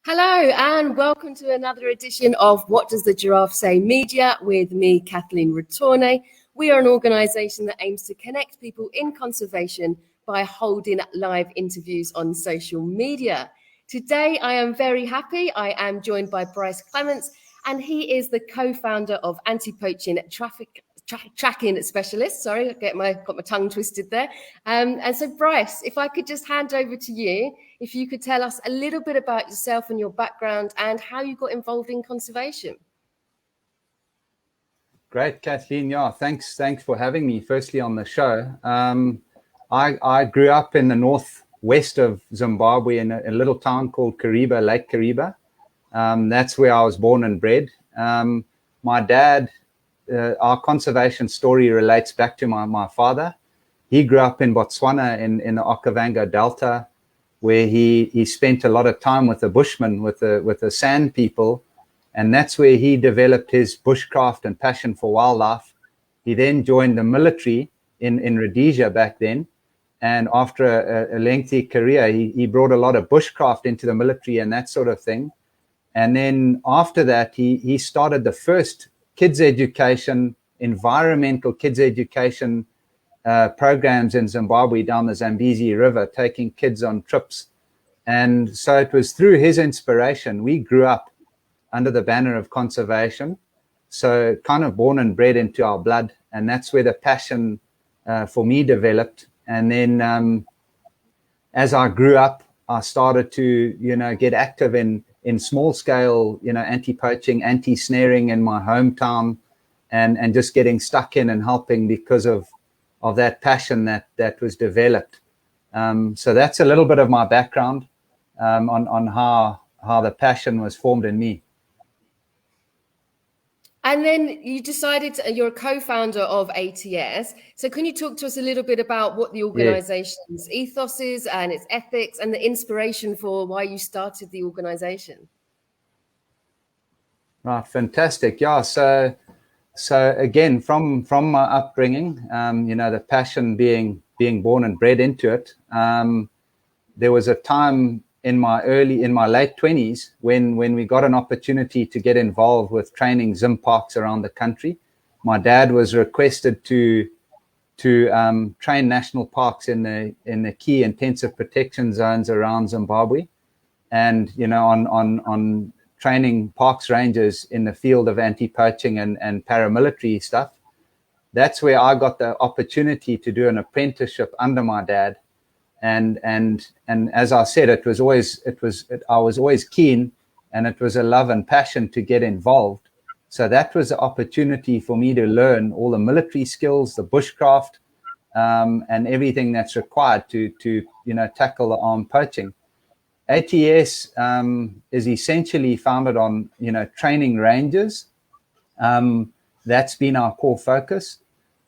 Hello and welcome to another edition of What Does the Giraffe Say Media with me, Kathleen Ritorne. We are an organisation that aims to connect people in conservation by holding live interviews on social media. Today I am very happy. I am joined by Bryce Clemence and he is the co-founder of Anti-poaching and Tracking Specialists. Sorry, I got my tongue twisted there. And so Bryce, if I could just hand over to you, if you could tell us a little bit about yourself and your background and how you got involved in conservation. Great, Kathleen. Yeah, thanks for having me firstly on the show. I grew up in the northwest of Zimbabwe in a little town called Kariba, Lake Kariba. That's where I was born and bred. My dad, our conservation story relates back to my father. He grew up in Botswana in the Okavango Delta, where he spent a lot of time with the Bushmen, with the Sand people, and that's where he developed his bushcraft and passion for wildlife. He then joined the military in Rhodesia back then, and after a lengthy career, he brought a lot of bushcraft into the military and that sort of thing. And then after that, he started the first kids education, environmental kids education programs in Zimbabwe down the Zambezi River, taking kids on trips. And so it was through his inspiration, we grew up under the banner of conservation. So kind of born and bred into our blood. And that's where the passion for me developed. And then as I grew up, I started to, get active in small scale, anti-poaching, anti-snaring in my hometown and just getting stuck in and helping because of that passion that was developed. So that's a little bit of my background on how the passion was formed in me. And then you decided you're a co-founder of ATS. So can you talk to us a little bit about what the organization's ethos is and its ethics and the inspiration for why you started the organization? Right, fantastic. Yeah, so again, from my upbringing, the passion being born and bred into it, there was a time in my late 20s when we got an opportunity to get involved with training Zim parks around the country. My dad was requested to train national parks in the key intensive protection zones around Zimbabwe, and on training parks rangers in the field of anti-poaching and paramilitary stuff. That's where I got the opportunity to do an apprenticeship under my dad. And as I said, I was always keen, and it was a love and passion to get involved. So that was the opportunity for me to learn all the military skills, the bushcraft, and everything that's required to tackle the armed poaching. ATS is essentially founded on training rangers. That's been our core focus.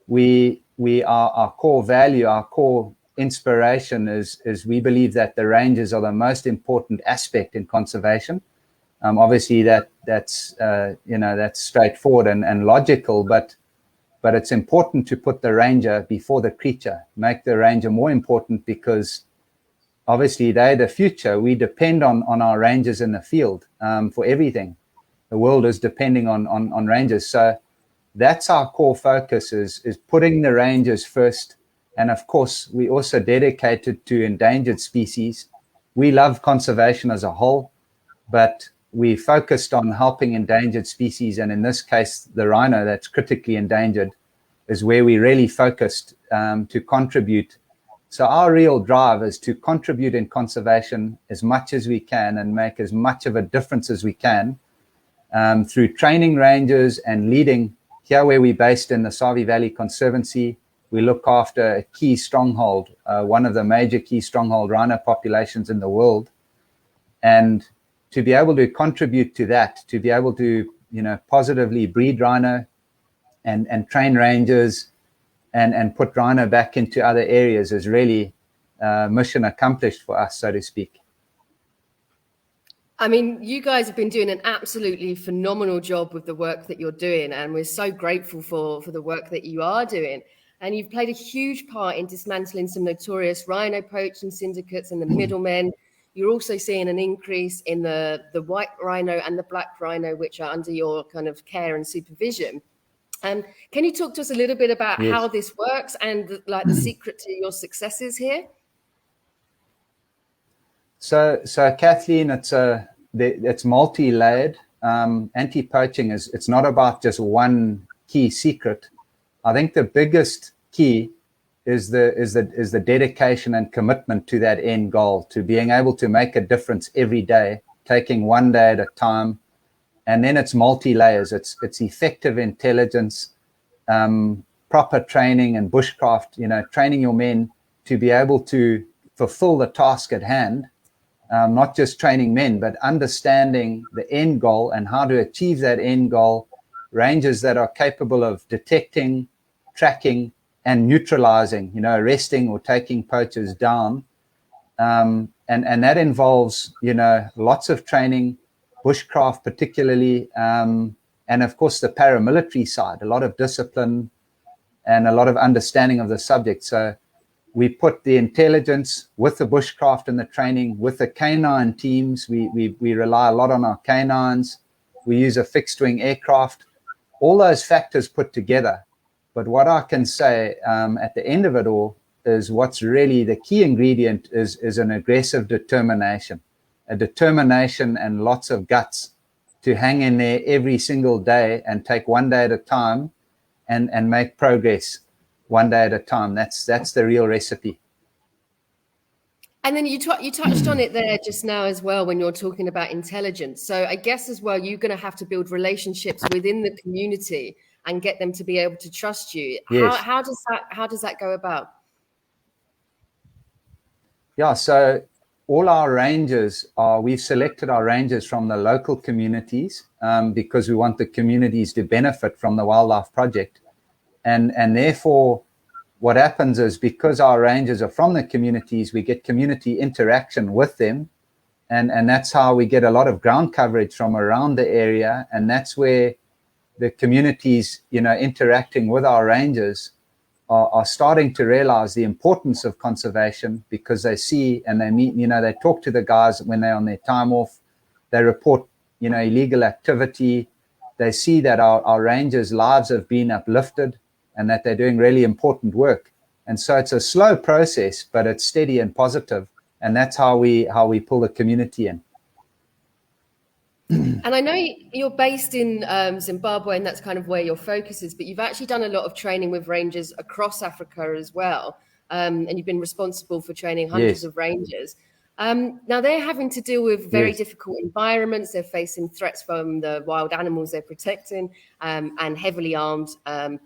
We are our core value, our core inspiration is we believe that the rangers are the most important aspect in conservation. Obviously that's straightforward and logical, but it's important to put the ranger before the creature, make the ranger more important, because obviously they're the future. We depend on our rangers in the field for everything. The world is depending on rangers. So that's our core focus, is putting the rangers first. And of course, we also dedicated to endangered species. We love conservation as a whole, but we focused on helping endangered species. And in this case, the rhino that's critically endangered is where we really focused to contribute. So our real drive is to contribute in conservation as much as we can and make as much of a difference as we can through training rangers and leading. Here where we're based in the Savé Valley Conservancy, we look after a key stronghold, one of the major key stronghold rhino populations in the world. And to be able to contribute to that, to be able to, positively breed rhino and train rangers and put rhino back into other areas is really mission accomplished for us, so to speak. I mean, you guys have been doing an absolutely phenomenal job with the work that you're doing, and we're so grateful for the work that you are doing. And you've played a huge part in dismantling some notorious rhino poaching syndicates and the middlemen. you're also seeing an increase in the white rhino and the black rhino, which are under your kind of care and supervision. Can you talk to us a little bit about Yes. how this works and like the secret to your successes here? So Kathleen, it's multi-layered. Anti-poaching it's not about just one key secret. I think the biggest key is the dedication and commitment to that end goal, to being able to make a difference every day, taking one day at a time. And then it's multi-layers. It's effective intelligence, proper training and bushcraft, training your men to be able to fulfill the task at hand, not just training men, but understanding the end goal and how to achieve that end goal, rangers that are capable of detecting, tracking, and neutralizing, arresting or taking poachers down. And that involves, lots of training, bushcraft particularly, and of course the paramilitary side, a lot of discipline and a lot of understanding of the subject. So we put the intelligence with the bushcraft and the training with the canine teams. We rely a lot on our canines. We use a fixed wing aircraft, all those factors put together. But what I can say at the end of it all is what's really the key ingredient is an aggressive determination, a determination and lots of guts to hang in there every single day and take one day at a time and make progress one day at a time. That's the real recipe. And then you touched on it there just now as well when you're talking about intelligence. So I guess as well, you're going to have to build relationships within the community and get them to be able to trust you. Yes. How does that go about? Yeah, so all our rangers we've selected our rangers from the local communities because we want the communities to benefit from the wildlife project. And therefore, what happens is because our rangers are from the communities, we get community interaction with them. And that's how we get a lot of ground coverage from around the area. And that's where the communities, interacting with our rangers are starting to realize the importance of conservation because they see and they meet, they talk to the guys when they're on their time off. They report, illegal activity. They see that our rangers' lives have been uplifted and that they're doing really important work. And so it's a slow process, but it's steady and positive. And that's how we pull the community in. And I know you're based in Zimbabwe, and that's kind of where your focus is, but you've actually done a lot of training with rangers across Africa as well. And you've been responsible for training hundreds of rangers. Now they're having to deal with very difficult environments. They're facing threats from the wild animals they're protecting and heavily armed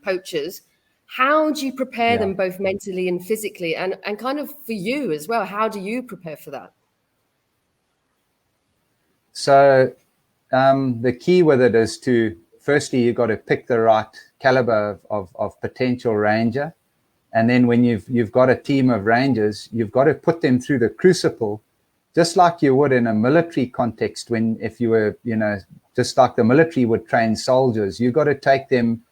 poachers. How do you prepare them both mentally and physically? And kind of for you as well, how do you prepare for that? So the key with it is firstly, you've got to pick the right caliber of potential ranger. And then when you've got a team of rangers, you've got to put them through the crucible, just like you would in a military context. If you were, just like the military would train soldiers, you've got to take them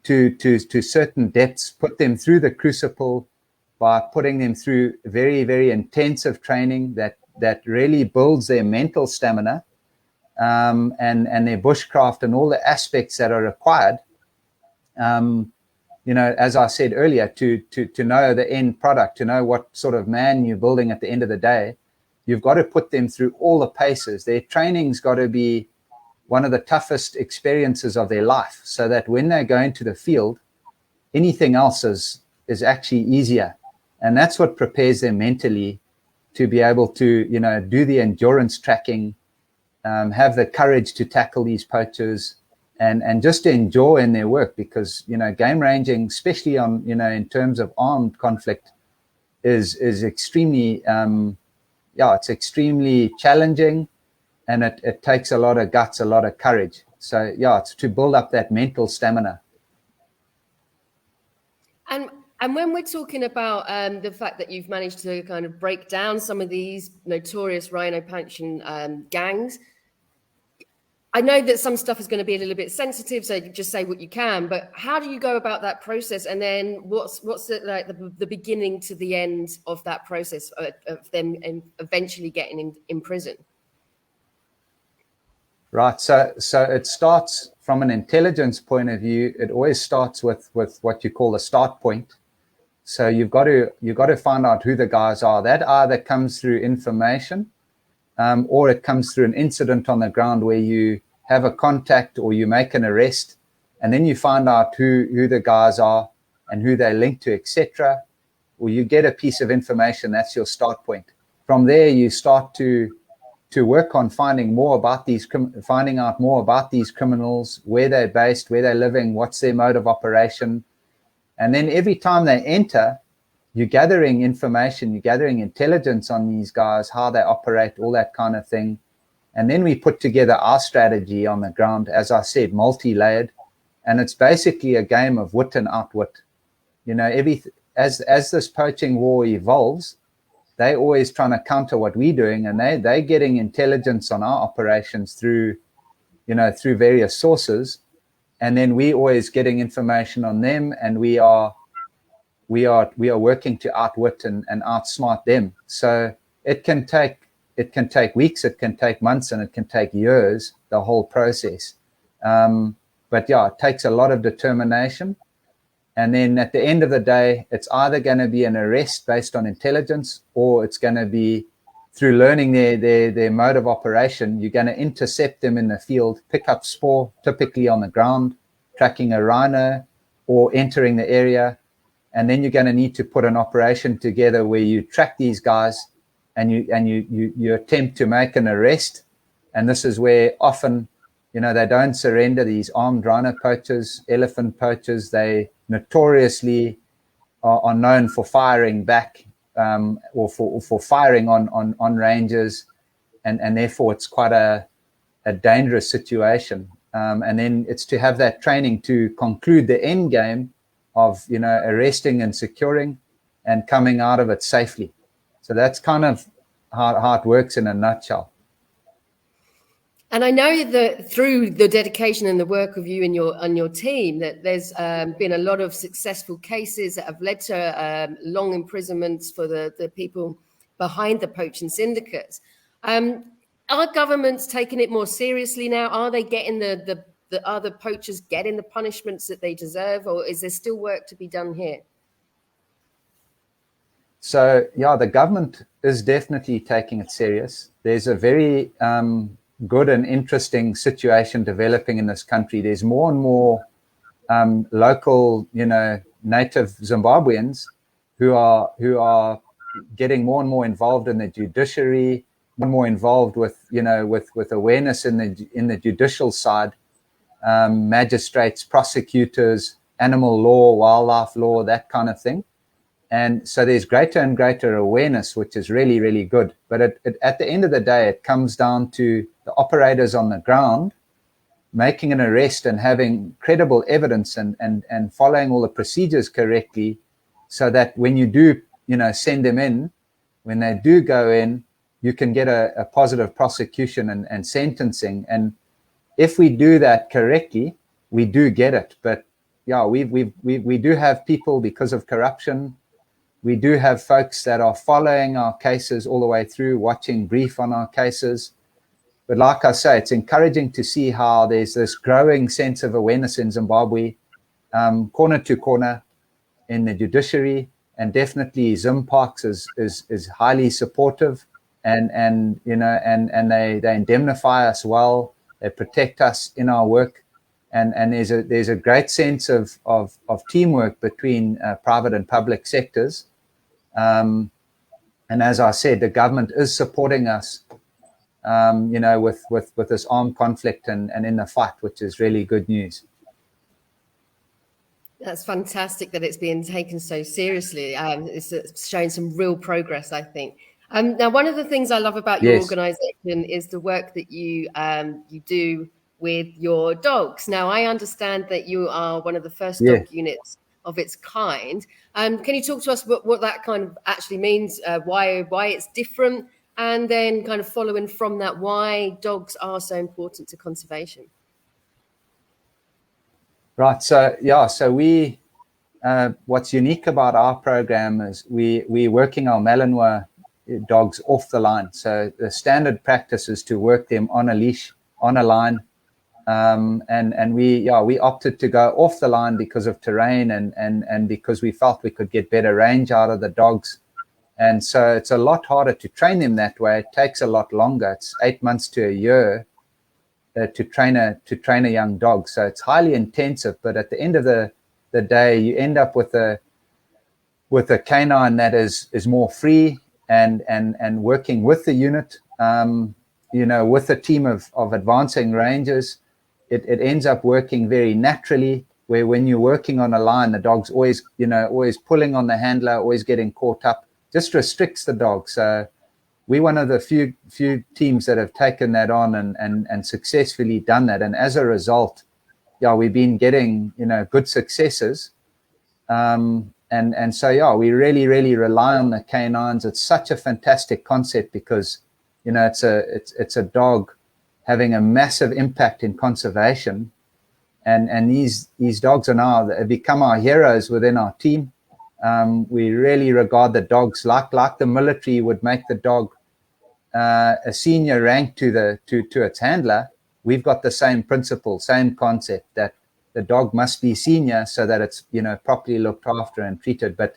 to certain depths, put them through the crucible by putting them through very, very intensive training that really builds their mental stamina and their bushcraft and all the aspects that are required. As I said earlier, to know the end product, to know what sort of man you're building at the end of the day, you've got to put them through all the paces. Their training's got to be one of the toughest experiences of their life, so that when they go into the field, anything else is actually easier. And that's what prepares them mentally to be able to, do the endurance tracking, have the courage to tackle these poachers, and just to enjoy in their work, because game ranging, especially on in terms of armed conflict, is extremely it's extremely challenging, and it takes a lot of guts, a lot of courage. So it's to build up that mental stamina. And when we're talking about the fact that you've managed to kind of break down some of these notorious rhino poaching gangs, I know that some stuff is going to be a little bit sensitive, so just say what you can. But how do you go about that process? And then what's the beginning to the end of that process of them eventually getting in prison? Right. So it starts from an intelligence point of view. It always starts with what you call a start point. So you've got to find out who the guys are. That either comes through information, or it comes through an incident on the ground where you have a contact or you make an arrest, and then you find out who the guys are and who they're linked to, etc. Or you get a piece of information. That's your start point. From there, you start to work on finding out more about these criminals, where they're based, where they're living, what's their mode of operation. And then every time they enter, you're gathering information, you're gathering intelligence on these guys, how they operate, all that kind of thing. And then we put together our strategy on the ground, as I said, multi-layered. And it's basically a game of wit and outwit. You know, as this poaching war evolves, they're always trying to counter what we're doing, and they're getting intelligence on our operations through various sources, and then we always getting information on them, and we are working to outwit and outsmart them. So it can take weeks, it can take months, and it can take years, the whole process. But yeah, it takes a lot of determination. And then at the end of the day, it's either going to be an arrest based on intelligence, or it's going to be through learning their mode of operation. You're going to intercept them in the field, pick up spoor, typically on the ground, tracking a rhino, or entering the area. And then you're going to need to put an operation together where you track these guys and you attempt to make an arrest. And this is where often, they don't surrender, these armed rhino poachers, elephant poachers. They notoriously are known for firing back, or for firing on rangers, and therefore it's quite a dangerous situation. And then it's to have that training to conclude the end game of arresting and securing and coming out of it safely. So that's kind of how it works in a nutshell. And I know that through the dedication and the work of you and your team, that there's been a lot of successful cases that have led to long imprisonments for the people behind the poaching syndicates. Are governments taking it more seriously now? Are they getting the other poachers getting the punishments that they deserve, or is there still work to be done here? So yeah, the government is definitely taking it serious. There's a very good and interesting situation developing in this country. There's more and more local, native Zimbabweans who are getting more and more involved in the judiciary, more involved with awareness in the judicial side, magistrates, prosecutors, animal law, wildlife law, that kind of thing. And so there's greater and greater awareness, which is really, really good. But at the end of the day, it comes down to the operators on the ground making an arrest and having credible evidence and following all the procedures correctly, so that when you do, send them in, when they do go in, you can get a positive prosecution and sentencing. And if we do that correctly, we do get it. But yeah, we do have people, because of corruption, we do have folks that are following our cases all the way through, watching brief on our cases. But like I say, it's encouraging to see how there's this growing sense of awareness in Zimbabwe, corner to corner, in the judiciary, and definitely Zimparks is highly supportive, and they indemnify us well, they protect us in our work. And there's a great sense of teamwork between private and public sectors. And as I said, the government is supporting us, with this armed conflict and in the fight, which is really good news. That's fantastic that it's being taken so seriously. It's showing some real progress, I think. Now, one of the things I love about your organization is the work that you do with your dogs. Now, I understand that you are one of the first dog units of its kind. Can you talk to us what that kind of actually means, why it's different, and then kind of following from that, why dogs are so important to conservation. Right. So yeah. So we, what's unique about our program is we're working our Malinois dogs off the line. So the standard practice is to work them on a leash, on a line, and we opted to go off the line because of terrain and because we felt we could get better range out of the dogs. And so it's a lot harder to train them that way. It takes a lot longer. It's 8 months to a year to train a young dog. So it's highly intensive. But at the end of the day, you end up with a canine that is more free and working with the unit. With a team of advancing rangers, it ends up working very naturally. Where when you're working on a line, the dog's always pulling on the handler, always getting caught up. Just restricts the dog. So we're one of the few teams that have taken that on and successfully done that. And as a result, we've been getting good successes. And so we really rely on the canines. It's such a fantastic concept because it's a dog having a massive impact in conservation. And these dogs are now have become our heroes within our team. We really regard the dogs like the military would make the dog a senior rank to its handler. We've got the same principle, same concept, that the dog must be senior so that it's properly looked after and treated. But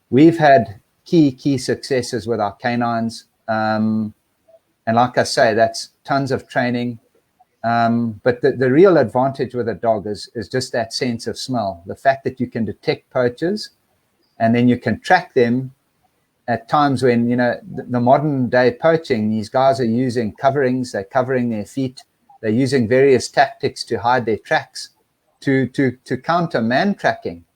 we've had key successes with our canines, and like I say, that's tons of training. But the real advantage with a dog is just that sense of smell, the fact that you can detect poachers. And then you can track them at times when, the modern day poaching, these guys are using coverings, they're covering their feet, they're using various tactics to hide their tracks to counter man tracking.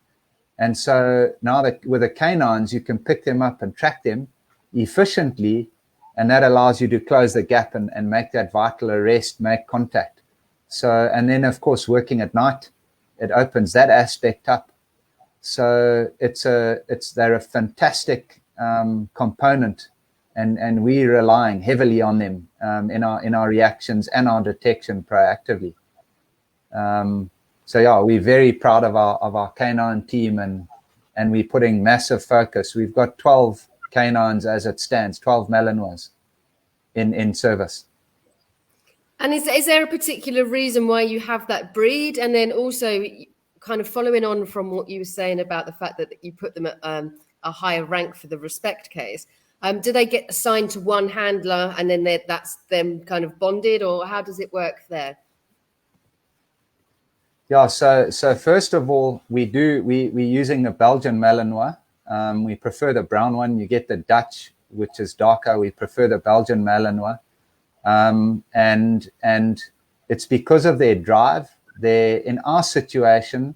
And so now that with the canines, you can pick them up and track them efficiently, and that allows you to close the gap and make that vital arrest, make contact. So, and then of course, working at night, it opens that aspect up. So they're a fantastic component, and we're relying heavily on them in our reactions and our detection proactively. We're very proud of our canine team, and we're putting massive focus. We've got 12 canines as it stands, 12 Malinois in service. And is there a particular reason why you have that breed? And then also, kind of following on from what you were saying about the fact that you put them at a higher rank for the respect case, do they get assigned to one handler and then that's them kind of bonded, or how does it work there? Yeah, so first of all, we're using the Belgian Malinois. We prefer the brown one. You get the Dutch, which is darker. We prefer the Belgian Malinois. And it's because of their drive. In our situation,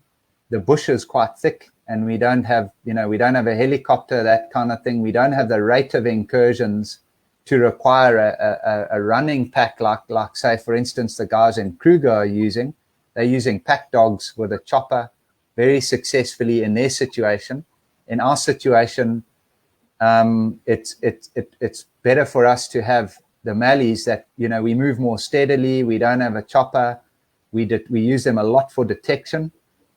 the bush is quite thick, and we don't have a helicopter, that kind of thing. We don't have the rate of incursions to require a running pack like say, for instance, the guys in Kruger are using. They're using pack dogs with a chopper very successfully in their situation. In our situation, it's better for us to have the Mallies that we move more steadily. We don't have a chopper. We use them a lot for detection,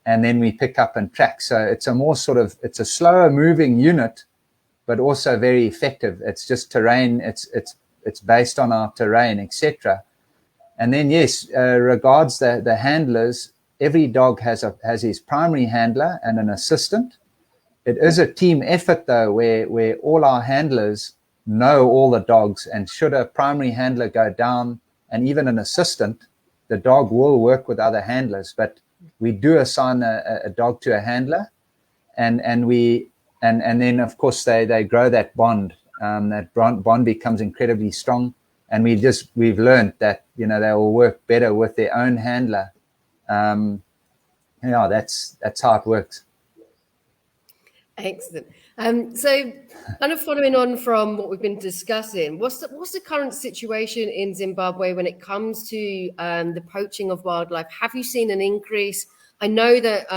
and then we pick up and track. So it's a slower moving unit, but also very effective. It's just terrain. It's based on our terrain, etc. And then yes, regards the handlers, every dog has his primary handler and an assistant. It is a team effort though, where all our handlers know all the dogs, and should a primary handler go down, and even an assistant, the dog will work with other handlers. But we do assign a dog to a handler, and then of course they grow that bond. That bond becomes incredibly strong, and we've learned that they will work better with their own handler. That's how it works. Excellent. So kind of following on from what we've been discussing, what's the current situation in Zimbabwe when it comes to the poaching of wildlife? Have you seen an increase? I know that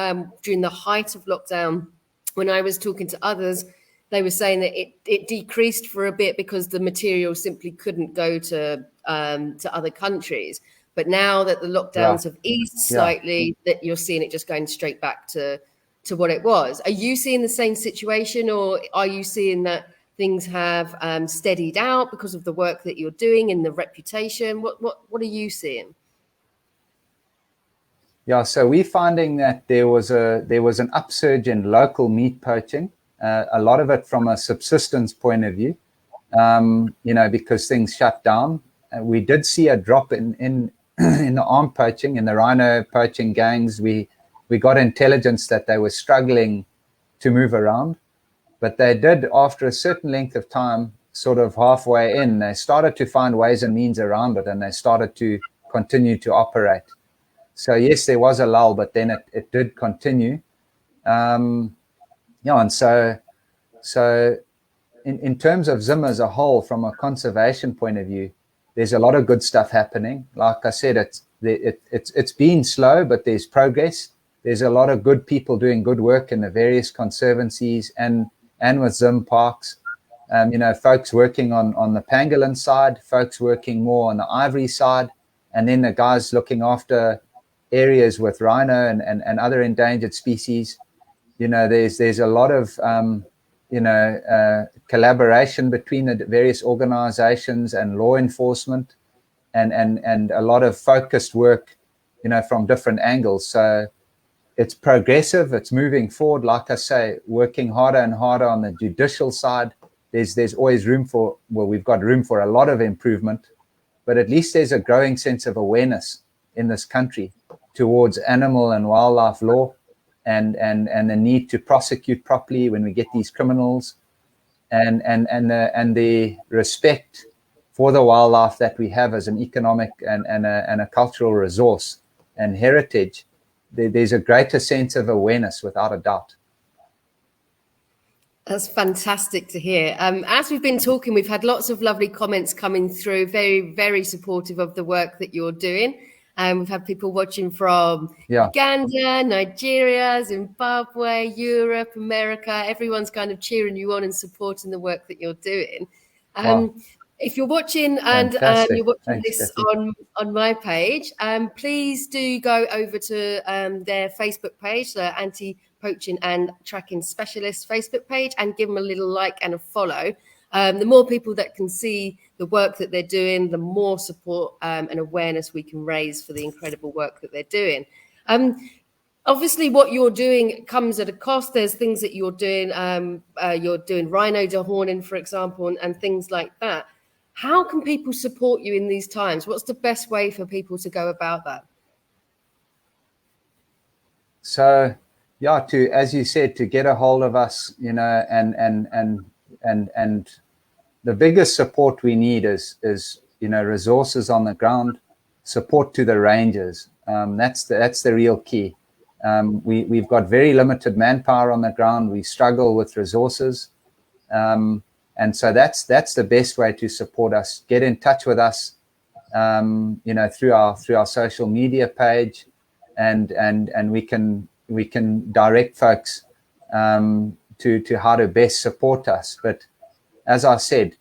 during the height of lockdown, when I was talking to others, they were saying that it decreased for a bit because the material simply couldn't go to other countries. But now that the lockdowns have eased slightly, that you're seeing it just going straight back to what it was. Are you seeing the same situation, or are you seeing that things have steadied out because of the work that you're doing and the reputation? What are you seeing? Yeah, so we're finding that there was an upsurge in local meat poaching, a lot of it from a subsistence point of view, because things shut down. We did see a drop in the armed poaching, in the rhino poaching gangs. We got intelligence that they were struggling to move around, but they did, after a certain length of time, sort of halfway in, they started to find ways and means around it, and they started to continue to operate. So yes, there was a lull, but then it did continue. And so in terms of Zim as a whole, from a conservation point of view, there's a lot of good stuff happening. Like I said, it's been slow, but there's progress. There's a lot of good people doing good work in the various conservancies and with Zim parks. Folks working on the pangolin side, folks working more on the ivory side, and then the guys looking after areas with rhino and other endangered species. There's a lot of collaboration between the various organizations and law enforcement, and a lot of focused work, from different angles. So it's progressive, it's moving forward. Like I say, working harder and harder on the judicial side. There's always we've got room for a lot of improvement, but at least there's a growing sense of awareness in this country towards animal and wildlife law, and the need to prosecute properly when we get these criminals, and the respect for the wildlife that we have as an economic and a cultural resource and heritage. There's a greater sense of awareness, without a doubt. That's fantastic to hear. As we've been talking, we've had lots of lovely comments coming through, very, very supportive of the work that you're doing. We've had people watching from Uganda, Nigeria, Zimbabwe, Europe, America. Everyone's kind of cheering you on and supporting the work that you're doing. If you're watching and you're watching this on my page, please do go over to their Facebook page, the Anti-poaching and Tracking Specialists Facebook page, and give them a little like and a follow. The more people that can see the work that they're doing, the more support and awareness we can raise for the incredible work that they're doing. Obviously, what you're doing comes at a cost. There's things that you're doing rhino dehorning, for example, and things like that. How can people support you in these times? What's the best way for people to go about that? So, as you said, to get a hold of us, and the biggest support we need is resources on the ground, support to the rangers. That's the real key. We've got very limited manpower on the ground. We struggle with resources, and so that's the best way to support us. Get in touch with us, through our social media page, and we can direct folks to how to best support us. But as I said,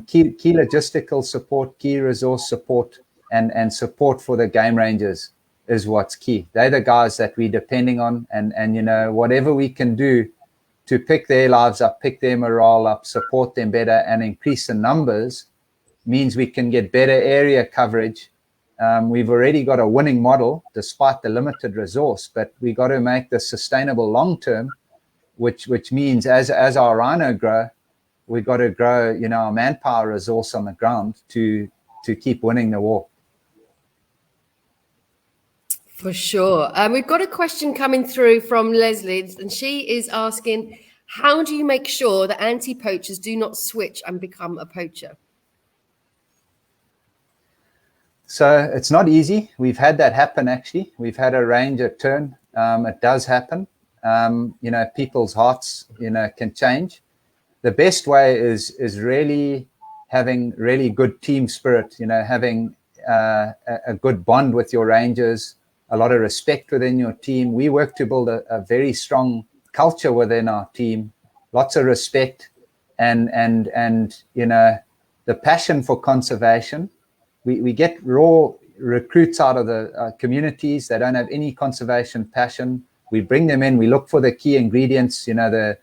key logistical support, key resource support, and support for the game rangers is what's key. They're the guys that we're depending on, and whatever we can do to pick their lives up, pick their morale up, support them better, and increase the numbers means we can get better area coverage. We've already got a winning model despite the limited resource, but we got to make this sustainable long term, which means as our rhino grow, we got to grow our manpower resource on the ground to keep winning the war. For sure. We've got a question coming through from Leslie, and she is asking, how do you make sure that anti-poachers do not switch and become a poacher? So it's not easy. We've had that happen, actually. We've had a ranger turn. It does happen. People's hearts, can change. The best way is really having really good team spirit, having a good bond with your rangers, a lot of respect within your team. We work to build a very strong culture within our team, lots of respect, and you know, the passion for conservation. We get raw recruits out of the communities that don't have any conservation passion. We bring them in, we look for the key ingredients, you know,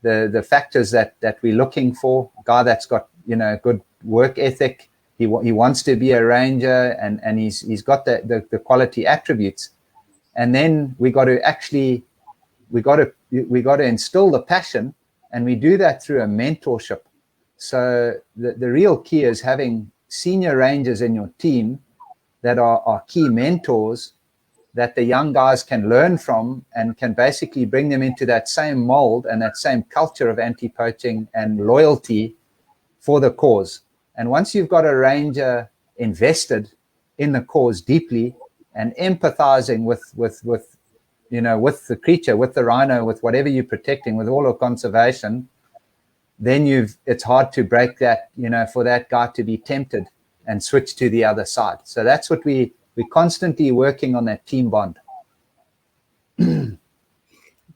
the factors that we're looking for. A guy that's got, you know, good work ethic, he wants to be a ranger, and he's got the quality attributes. And then we got to instill the passion, and we do that through a mentorship. So the real key is having senior rangers in your team that are key mentors that the young guys can learn from, and can basically bring them into that same mold and that same culture of anti-poaching and loyalty for the cause. And once you've got a ranger invested in the cause deeply and empathizing with you know, with the creature, with the rhino, with whatever you're protecting, with all of conservation, then it's hard to break that, you know, for that guy to be tempted and switch to the other side. So that's what we're constantly working on, that team bond.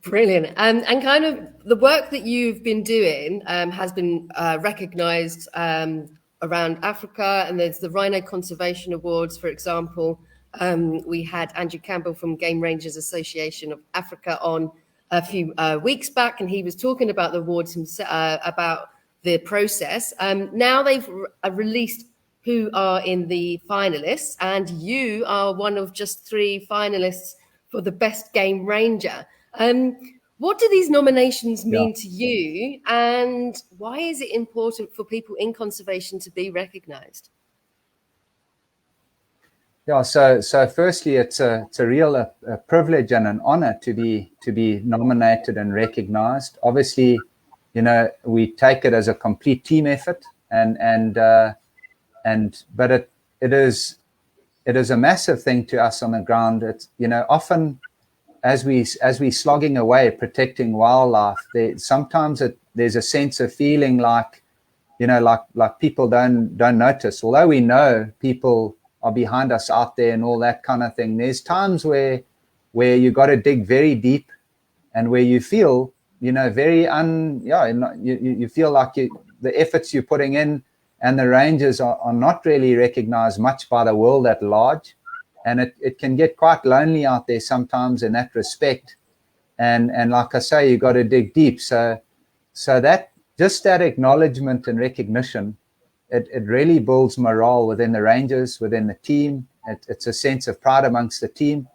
Brilliant. And kind of the work that you've been doing has been recognized around Africa, and there's the Rhino Conservation Awards, for example. We had Andrew Campbell from Game Rangers Association of Africa on a few weeks back, and he was talking about the awards himself, about the process. Now they've released who are in the finalists, and you are one of just 3 finalists for the best game ranger. What do these nominations mean to you, and why is it important for people in conservation to be recognized? Yeah, so firstly, it's a real privilege and an honor to be nominated and recognized. Obviously, you know, we take it as a complete team effort, but it is a massive thing to us on the ground. It's, you know, often as we slogging away protecting wildlife, sometimes there's a sense of feeling like, you know, like people don't notice, although we know people are behind us out there and all that kind of thing. There's times where you got to dig very deep, and where you feel, you know, very you feel like the efforts you're putting in and the rangers are not really recognized much by the world at large, and it can get quite lonely out there sometimes in that respect. And like I say, you got to dig deep. So that just that acknowledgement and recognition, it really builds morale within the rangers, within the team. It's a sense of pride amongst the team,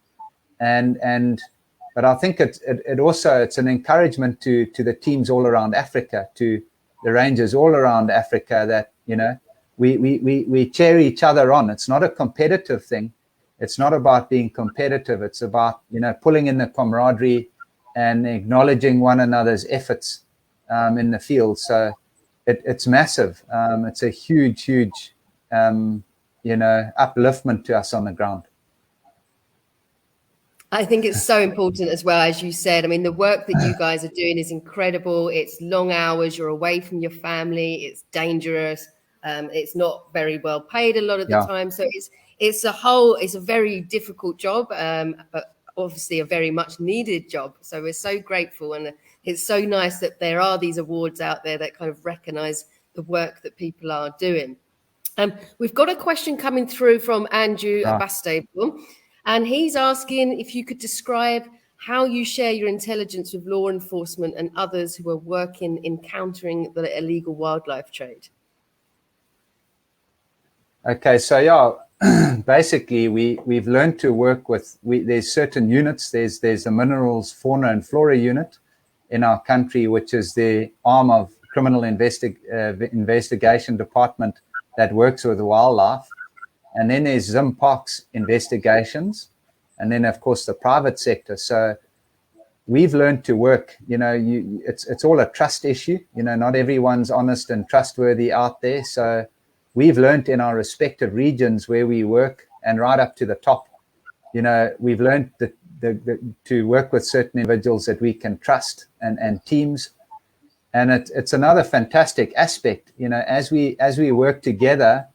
but I think it also, it's an encouragement to the teams all around Africa, to the rangers all around Africa, that, you know, we cheer each other on. It's not a competitive thing. It's not about being competitive. It's about, you know, pulling in the camaraderie and acknowledging one another's efforts in the field. So it's massive. It's a huge, you know, upliftment to us on the ground. I think it's so important as well, as you said. I mean, the work that you guys are doing is incredible. It's long hours. You're away from your family. It's dangerous. It's not very well paid a lot of the time. So it's a very difficult job, but obviously a very much needed job. So we're so grateful, and it's so nice that there are these awards out there that kind of recognize the work that people are doing. We've got a question coming through from Andrew Bastable, and he's asking if you could describe how you share your intelligence with law enforcement and others who are working in countering the illegal wildlife trade. Okay, so basically we've learned to work with, there's certain units. There's the minerals, fauna and flora unit in our country, which is the arm of criminal investigation department that works with wildlife. And then there's Zimparks investigations, and then of course the private sector. So we've learned to work, you know, it's all a trust issue. You know, not everyone's honest and trustworthy out there. So we've learned in our respective regions where we work, and right up to the top, you know, we've learned to work with certain individuals that we can trust, and teams. And it's another fantastic aspect, you know, as we work together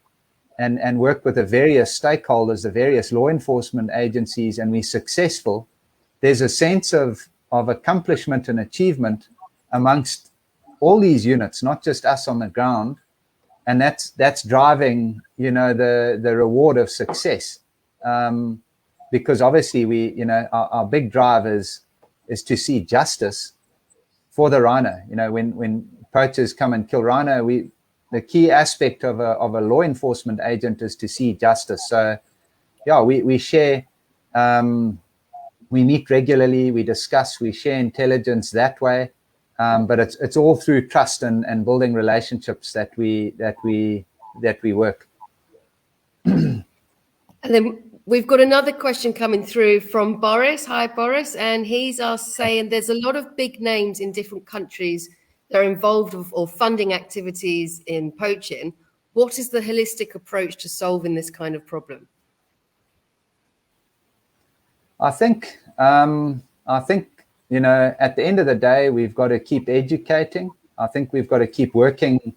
and work with the various stakeholders, the various law enforcement agencies, and we're successful, there's a sense of accomplishment and achievement amongst all these units, not just us on the ground. And that's driving, you know, the reward of success. Because obviously our big drive is to see justice for the rhino. You know, when poachers come and kill rhino, the key aspect of a law enforcement agent is to see justice. So yeah, we share, we meet regularly, we discuss, we share intelligence that way. But it's all through trust and building relationships that we work. And then we've got another question coming through from Boris. Hi, Boris. And he's saying there's a lot of big names in different countries that are involved or funding activities in poaching. What is the holistic approach to solving this kind of problem? I think, you know, at the end of the day, we've got to keep educating. I think we've got to keep working,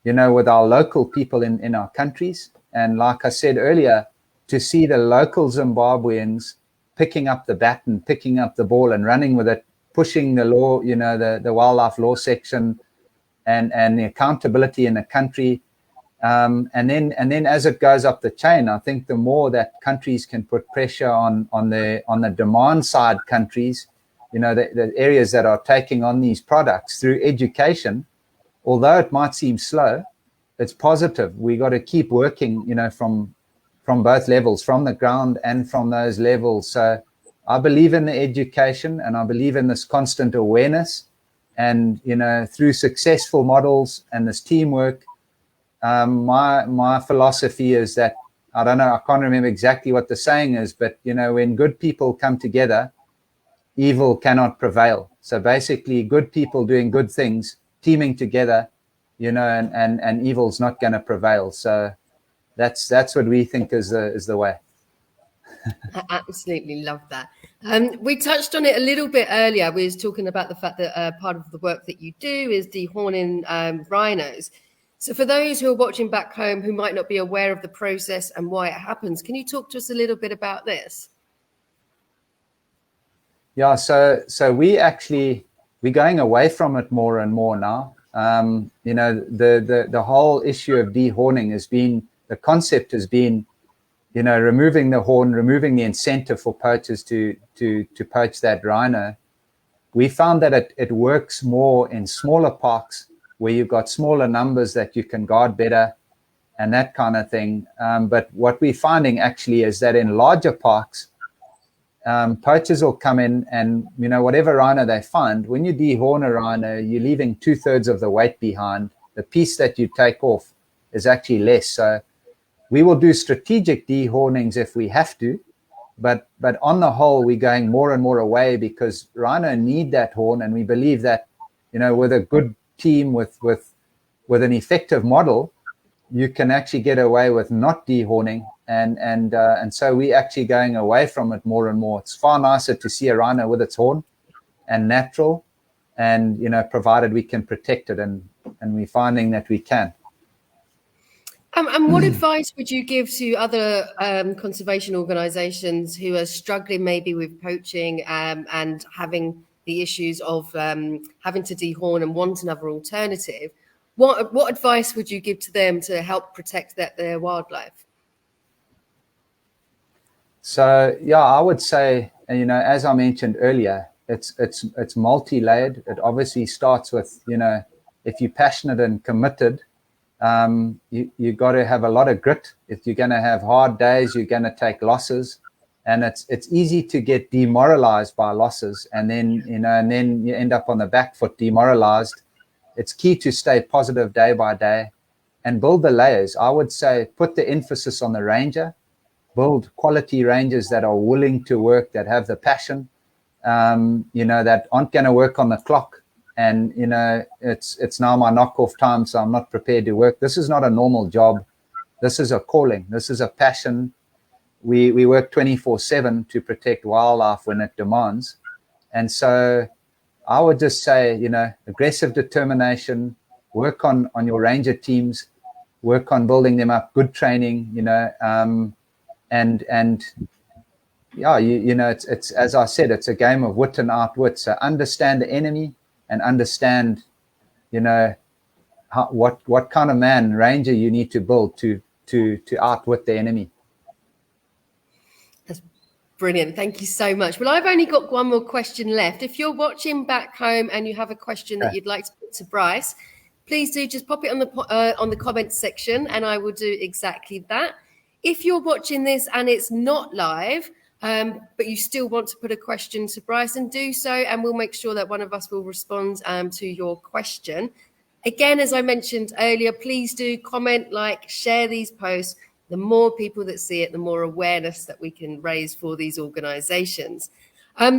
you know, with our local people in our countries. And like I said earlier, to see the local Zimbabweans picking up the baton, picking up the ball and running with it, pushing the law, you know, the wildlife law section and the accountability in the country. And then as it goes up the chain, I think the more that countries can put pressure on the demand side countries, you know, the areas that are taking on these products through education, although it might seem slow, it's positive. We got to keep working, you know, from both levels, from the ground and from those levels. So I believe in the education, and I believe in this constant awareness, and, you know, through successful models and this teamwork. My philosophy is that, I don't know, I can't remember exactly what the saying is, but, you know, when good people come together, evil cannot prevail. So basically, good people doing good things, teaming together, you know, and evil's not going to prevail. So that's what we think is the way. I absolutely love that. We touched on it a little bit earlier. We was talking about the fact that part of the work that you do is dehorning rhinos. So for those who are watching back home who might not be aware of the process and why it happens, can you talk to us a little bit about this? Yeah, so we're going away from it more and more now. You know, the whole issue of dehorning the concept has been, you know, removing the horn, removing the incentive for poachers to poach that rhino. We found that it works more in smaller parks where you've got smaller numbers that you can guard better and that kind of thing. But what we're finding actually is that in larger parks, poachers will come in and, you know, whatever rhino they find, when you dehorn a rhino, you're leaving 2/3 of the weight behind. The piece that you take off is actually less. So we will do strategic dehornings if we have to, but on the whole, we're going more and more away because rhino need that horn, and we believe that, you know, with a good team, with an effective model, you can actually get away with not dehorning, and so we're actually going away from it more and more. It's far nicer to see a rhino with its horn and natural, and, you know, provided we can protect it, and we're finding that we can. And what advice would you give to other conservation organisations who are struggling maybe with poaching and having the issues of having to dehorn and want another alternative? What advice would you give to them to help protect their wildlife? So yeah, I would say, you know, as I mentioned earlier, it's multi-layered. It obviously starts with, you know, if you're passionate and committed, you got to have a lot of grit. If you're going to have hard days, you're going to take losses, and it's easy to get demoralized by losses, and then, you know, and then you end up on the back foot, demoralized. It's key to stay positive day by day and build the layers. I would say put the emphasis on the ranger, build quality rangers that are willing to work, that have the passion, you know, that aren't going to work on the clock. And, you know, it's now my knockoff time, so I'm not prepared to work. This is not a normal job. This is a calling. This is a passion. We work 24/7 to protect wildlife when it demands. And so I would just say, you know, aggressive determination, work on your ranger teams, work on building them up, good training, you know, and yeah, you know, it's as I said, it's a game of wit and outwit. So understand the enemy understand, what kind of ranger you need to build to outwit the enemy. That's brilliant. Thank you so much. Well, I've only got one more question left. If you're watching back home and you have a question that you'd like to put to Bryce, please do just pop it on the comments section, and I will do exactly that. If you're watching this and it's not live, but you still want to put a question to Bryce, and do so, and we'll make sure that one of us will respond to your question. Again, as I mentioned earlier, please do comment, like, share these posts. The more people that see it, the more awareness that we can raise for these organisations.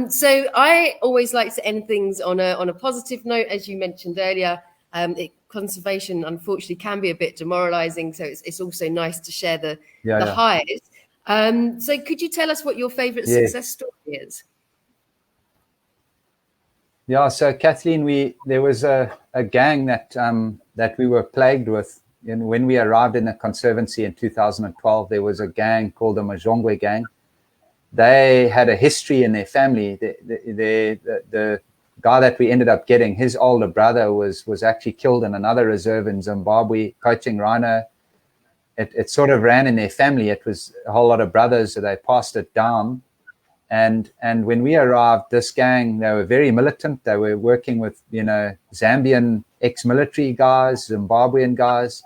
So I always like to end things on a positive note. As you mentioned earlier, conservation, unfortunately, can be a bit demoralising. So it's also nice to share the highs. So could you tell us what your favourite success story is? Yeah, so Kathleen, there was a gang that we were plagued with. And when we arrived in the Conservancy in 2012, there was a gang called the Majongwe gang. They had a history in their family. The guy that we ended up getting, his older brother was actually killed in another reserve in Zimbabwe, poaching rhino. It sort of ran in their family. It was a whole lot of brothers, so they passed it down. And when we arrived, this gang, they were very militant. They were working with, Zambian ex-military guys, Zimbabwean guys,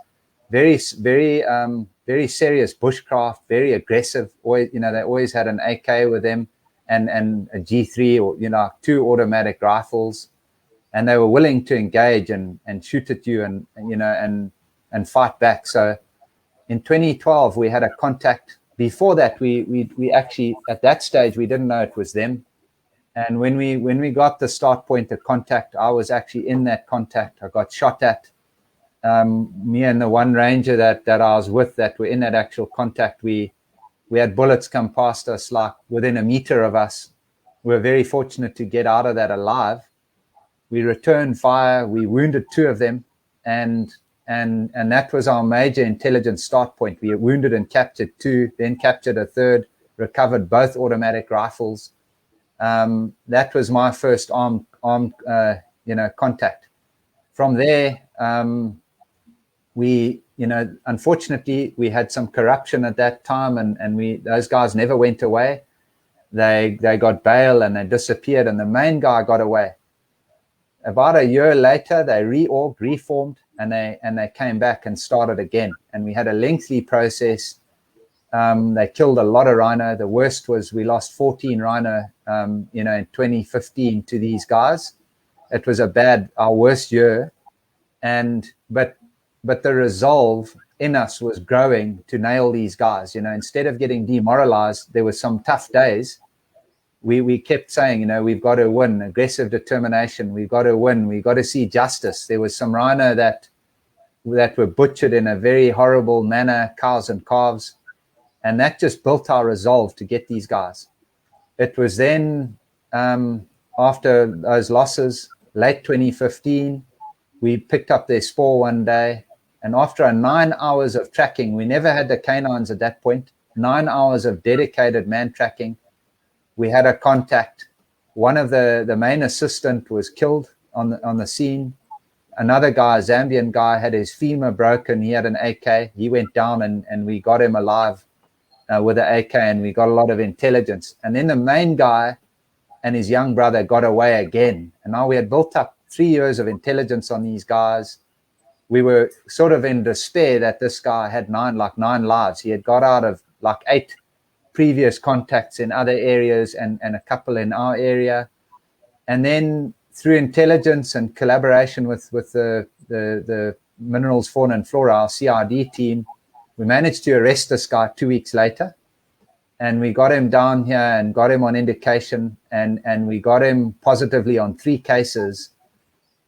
very serious bushcraft, very aggressive. Always, they always had an AK with them and a G3 or, 2 automatic rifles. And they were willing to engage and shoot at you and fight back. So in 2012, we had a contact. Before that, we actually, at that stage, we didn't know it was them. And when we got the start point of contact, I was actually in that contact. I got shot at. Me and the one ranger that I was with that were in that actual contact, we had bullets come past us like within a meter of us. We were very fortunate to get out of that alive. We returned fire. We wounded 2 of them, and that was our major intelligence start point. We wounded and captured 2, then captured a 3rd, recovered both automatic rifles. That was my first armed contact. From there, we, unfortunately, we had some corruption at that time, and those guys never went away. They got bail and they disappeared, and the main guy got away. About a year later, they reformed, and they came back and started again. And we had a lengthy process. They killed a lot of rhino. The worst was we lost 14 rhino, in 2015 to these guys. It was our worst year. But the resolve in us was growing to nail these guys. Instead of getting demoralized, there were some tough days. We kept saying, we've got to win, aggressive determination. We've got to win. We've got to see justice. There was some rhino that were butchered in a very horrible manner, cows and calves. And that just built our resolve to get these guys. It was then, after those losses, late 2015, we picked up their spoor one day. And after 9 hours of tracking, we never had the canines at that point, 9 hours of dedicated man tracking, we had a contact. One of the main assistant was killed on the scene. Another guy, a Zambian guy, had his femur broken. He had an AK. He went down, and we got him alive with an AK, and we got a lot of intelligence. And then the main guy and his young brother got away again. And now we had built up 3 years of intelligence on these guys. We were sort of in despair that this guy had 9 lives. He had got out of 8 previous contacts in other areas and a couple in our area. And then through intelligence and collaboration with the Minerals, Fauna and Flora, our CRD team, we managed to arrest this guy 2 weeks later. And we got him down here and got him on indication, and we got him positively on 3 cases.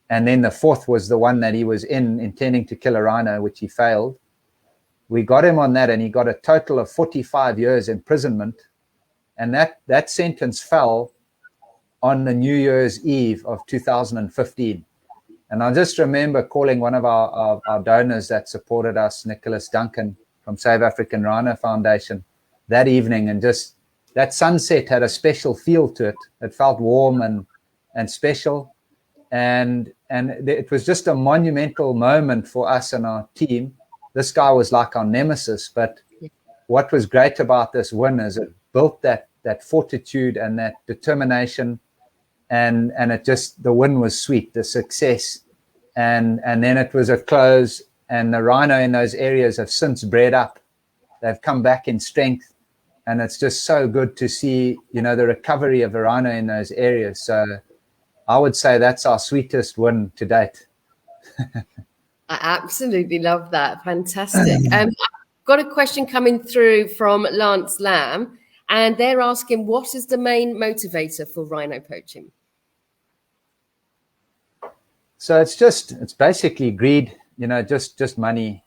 And then the 4th was the one that he was intending to kill a rhino, which he failed. We got him on that, and he got a total of 45 years imprisonment. And that sentence fell on the New Year's Eve of 2015. And I just remember calling one of our donors that supported us, Nicholas Duncan from South African Rhino Foundation, that evening, and just that sunset had a special feel to it. It felt warm and special. and it was just a monumental moment for us and our team. This guy was like our nemesis, but what was great about this win is it built that fortitude and that determination, and it just, the win was sweet, the success, and then it was a close, and the rhino in those areas have since bred up. They've come back in strength, and it's just so good to see, you know, the recovery of the rhino in those areas. So I would say that's our sweetest win to date. I absolutely love that. Fantastic. I've got a question coming through from Lance Lamb, and they're asking, what is the main motivator for rhino poaching? So it's basically greed, you know, just money.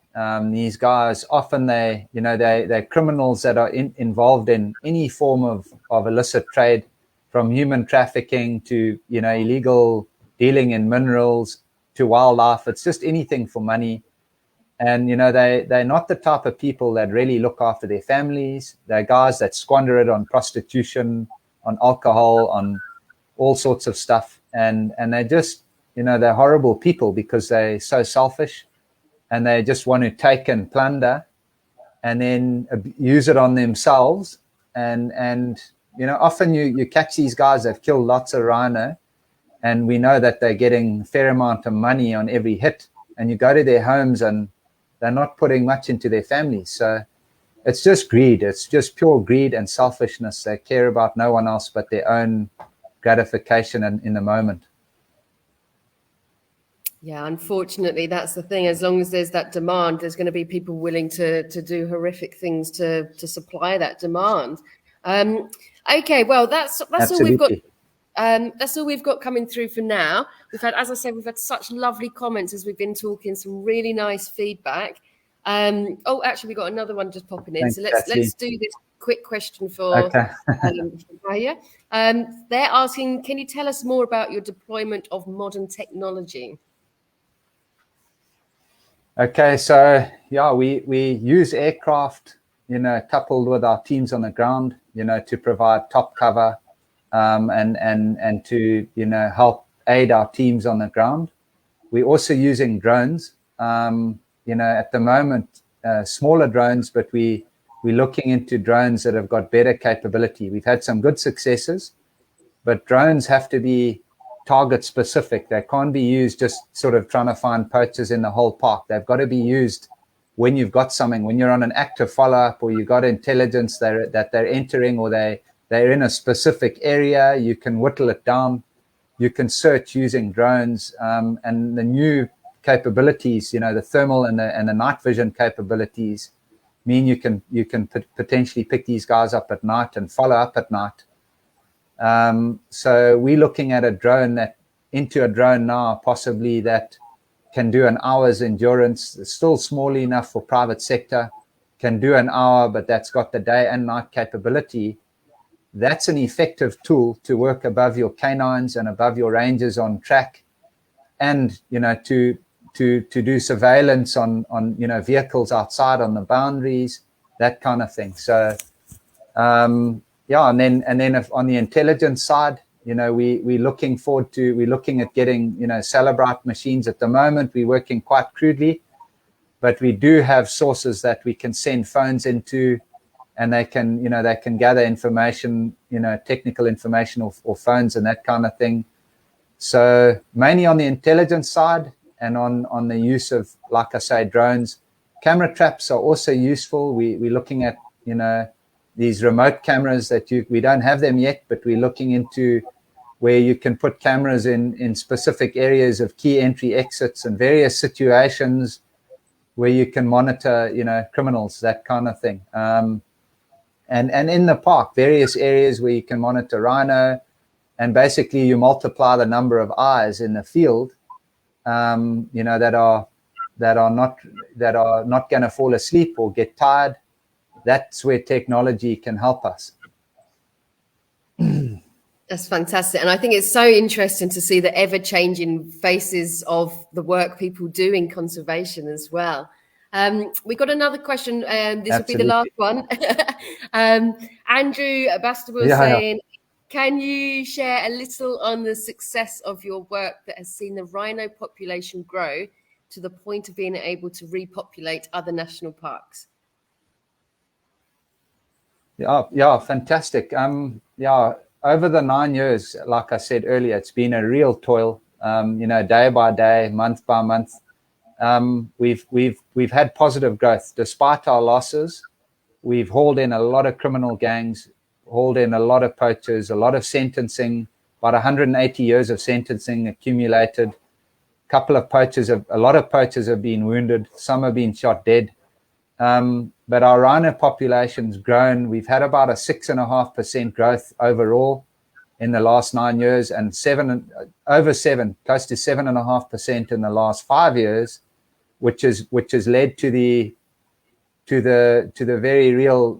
These guys often they're criminals that are involved in any form of illicit trade, from human trafficking to, you know, illegal dealing in minerals to wildlife. It's just anything for money. And, you know, they're not the type of people that really look after their families. They're guys that squander it on prostitution, on alcohol, on all sorts of stuff. And they just, you know, they're horrible people because they're so selfish, and they just want to take and plunder and then use it on themselves. And you know, often you catch these guys that have killed lots of rhino, and we know that they're getting a fair amount of money on every hit, and you go to their homes and they're not putting much into their families. So it's just greed. It's just pure greed and selfishness. They care about no one else but their own gratification in the moment. Yeah, unfortunately, that's the thing. As long as there's that demand, there's going to be people willing to do horrific things to supply that demand. Okay, well, that's all we've got. That's all we've got coming through for now. We've had, as I said, we've had such lovely comments as we've been talking, some really nice feedback. Actually, we got another one just popping in. Thanks, So let's do this quick question for Raya. They're asking, can you tell us more about your deployment of modern technology? Okay, so yeah, we use aircraft, you know, coupled with our teams on the ground, you know, to provide top cover, and to, you know, help aid our teams on the ground. We're also using drones, you know, at the moment, smaller drones, but we're looking into drones that have got better capability. We've had some good successes, but drones have to be target specific. They can't be used just sort of trying to find poachers in the whole park. They've got to be used when you've got something, when you're on an active follow-up, or you've got intelligence that they're entering, or they're in a specific area. You can whittle it down. You can search using drones, and the new capabilities, you know, the thermal and the night vision capabilities mean you can potentially pick these guys up at night and follow up at night. So we're looking at a drone now, possibly, that can do an hour's endurance. It's still small enough for private sector, can do an hour, but that's got the day and night capability. That's an effective tool to work above your canines and above your rangers on track, and, you know, to do surveillance on, you know, vehicles outside on the boundaries, that kind of thing. So yeah, and then if on the intelligence side, you know, we're looking at getting, you know, Celebrite machines. At the moment, we're working quite crudely, but we do have sources that we can send phones into, and they can gather information, you know, technical information or phones and that kind of thing. So mainly on the intelligence side, and on the use of, like I say, drones. Camera traps are also useful. We're looking at, you know, these remote cameras that we don't have them yet, but we're looking into where you can put cameras in specific areas of key entry exits and various situations where you can monitor, you know, criminals, that kind of thing. And in the park, various areas where you can monitor rhino, and basically you multiply the number of eyes in the field, you know, that are not going to fall asleep or get tired. That's where technology can help us. That's fantastic. And I think it's so interesting to see the ever-changing faces of the work people do in conservation as well. We got another question. This will be the last one. Andrew Bastable saying, Can you share a little on the success of your work that has seen the rhino population grow to the point of being able to repopulate other national parks? Yeah, fantastic. Yeah, over the 9 years, like I said earlier, it's been a real toil. Day by day, month by month. We've had positive growth despite our losses. We've hauled in a lot of criminal gangs, hauled in a lot of poachers, a lot of sentencing, about 180 years of sentencing accumulated. A lot of poachers have been wounded. Some have been shot dead. But our rhino population's grown. We've had about a 6.5% growth overall in the last 9 years, and close to 7.5% in the last 5 years, which has led to the very real,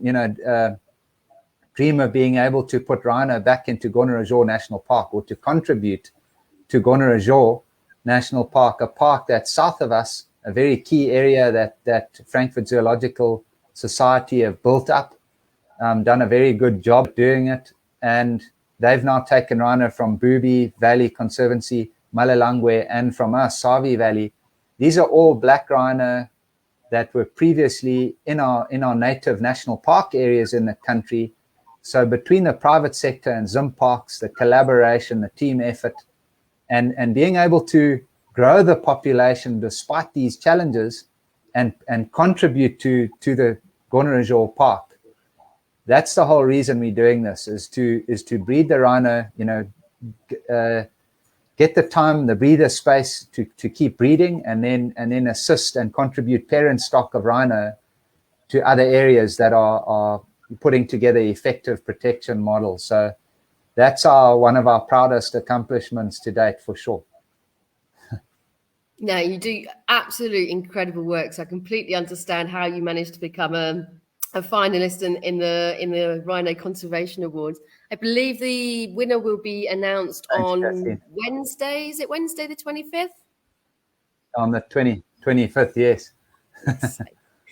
dream of being able to put rhino back into Gonorrhea National Park, or to contribute to Gonorrhea National Park, a park that's south of us, a very key area that Frankfurt Zoological Society have built up, done a very good job doing it. And they've now taken rhino from Savé Valley Conservancy, Malelangwe, and from us, Savé Valley. These are all black rhino that were previously in our native national park areas in the country. So between the private sector and Zim Parks, the collaboration, the team effort, and being able to grow the population despite these challenges and contribute to the Gonorrhea Park. That's the whole reason we're doing this, is to breed the rhino, get the time, the breeder space to keep breeding, and then assist and contribute parent stock of rhino to other areas that are putting together effective protection models. So that's one of our proudest accomplishments to date, for sure. No, you do absolute incredible work. So I completely understand how you managed to become a finalist in the Rhino Conservation Awards. I believe the winner will be announced on Kathleen. Wednesday. Is it Wednesday the 25th? On the 25th, yes.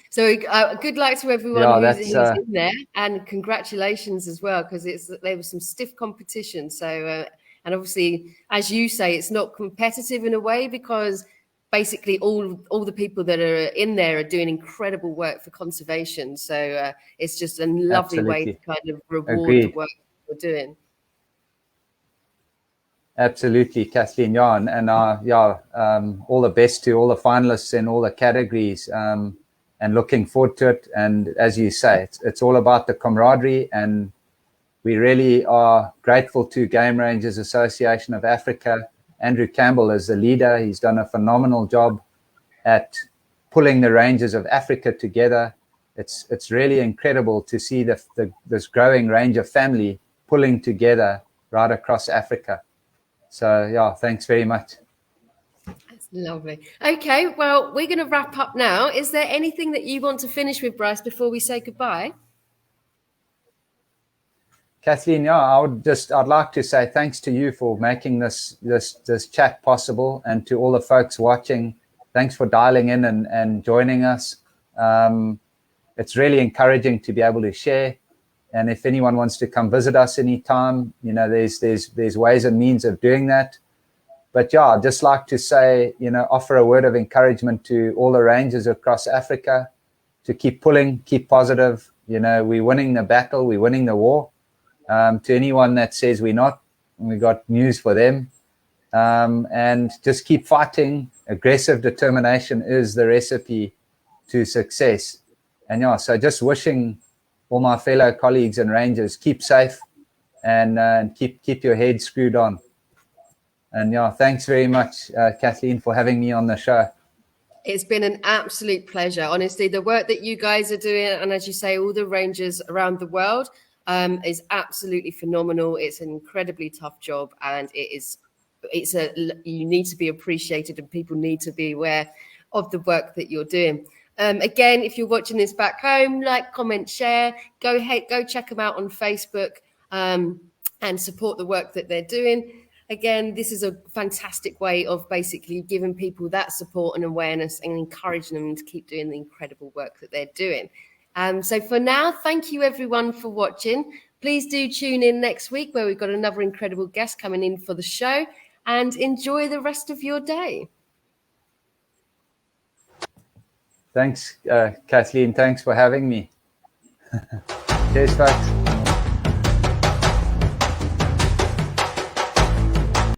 So good luck to everyone who's in there, and congratulations as well, because there was some stiff competition. So and obviously, as you say, it's not competitive in a way, because basically all the people that are in there are doing incredible work for conservation. So it's just a lovely way to kind of reward the work you're doing. Absolutely, Kathleen. Yeah, and all the best to all the finalists in all the categories, and looking forward to it. And as you say, it's all about the camaraderie, and we really are grateful to Game Rangers Association of Africa. Andrew Campbell is the leader. He's done a phenomenal job at pulling the Rangers of Africa together. It's really incredible to see this growing range of family pulling together right across Africa. So, yeah, thanks very much. That's lovely. Okay, well, we're going to wrap up now. Is there anything that you want to finish with, Bryce, before we say goodbye? Kathleen, yeah, I'd like to say thanks to you for making this chat possible, and to all the folks watching. Thanks for dialing in and joining us. It's really encouraging to be able to share. And if anyone wants to come visit us anytime, there's ways and means of doing that. But yeah, I'd just like to say, offer a word of encouragement to all the rangers across Africa to keep pulling, keep positive. We're winning the battle, we're winning the war. To anyone that says we're not, we got news for them. And just keep fighting. Aggressive determination is the recipe to success. And yeah, so just wishing all my fellow colleagues and rangers, keep safe and keep your head screwed on. And yeah, thanks very much, Kathleen, for having me on the show. It's been an absolute pleasure. Honestly, the work that you guys are doing, and as you say, all the rangers around the world, is absolutely phenomenal. It's an incredibly tough job, and you need to be appreciated, and people need to be aware of the work that you're doing. Again, if you're watching this back home, like, comment, share, go check them out on Facebook, and support the work that they're doing. Again, this is a fantastic way of basically giving people that support and awareness and encouraging them to keep doing the incredible work that they're doing. So for now, thank you everyone for watching. Please do tune in next week where we've got another incredible guest coming in for the show, and enjoy the rest of your day. Thanks, Kathleen. Thanks for having me. Cheers, folks.